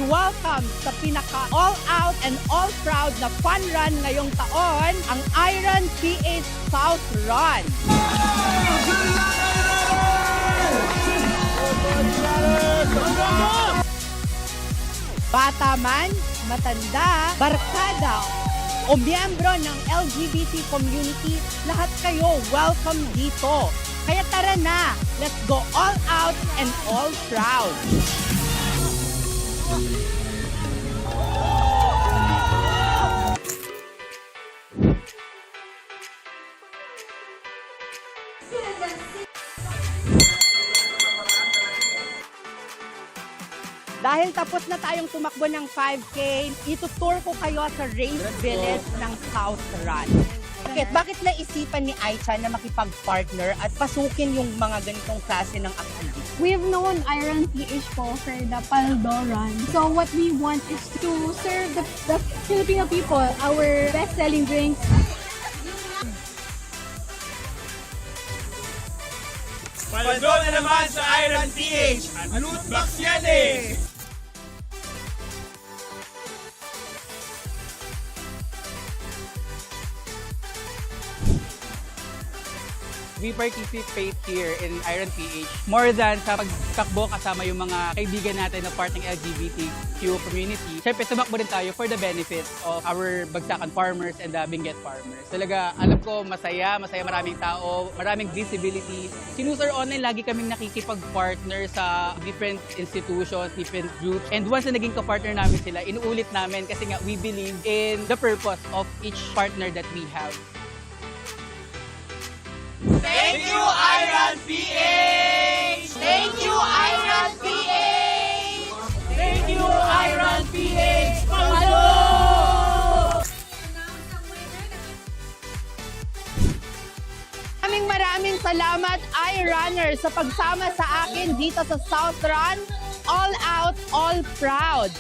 welcome sa pinaka all-out and all-proud na fun run ngayong taon, ang Iron PH South Run. Bata man, matanda, barkada, o miyembro ng LGBT community, lahat kayo welcome dito. Kaya tara na, let's go all out and all proud. Dahil tapos na tayong tumakbo ng 5K, itutour ko kayo sa race village ng South Run. Bakit naisipan ni Aicha na makipag-partner at pasukin yung mga ganitong klase ng activity? We've known Iron PH po for the Paldo Run. So what we want is to serve the Filipino people our best-selling drinks. Paldo na naman sa Iron PH! Ang loot box yan eh! We participate here in Iron PH more than sa pagtakbo kasama yung mga kaibigan natin na part ng LGBTQ community. Siyempre, tumakbo rin tayo for the benefits of our Bagsakan farmers and the Benguet farmers. Talaga, alam ko, masaya, maraming tao, maraming visibility. Sinusar online, lagi kaming nakikipag-partner sa different institutions, different groups. And once na naging ka-partner namin sila, inuulit namin kasi nga we believe in the purpose of each partner that we have. Thank you, Iron PH! Thank you, Iron PH! Thank you, Iron PH! Paldo! Maraming salamat, iRunner, sa pagsama sa akin dito sa South Run. All out, all proud.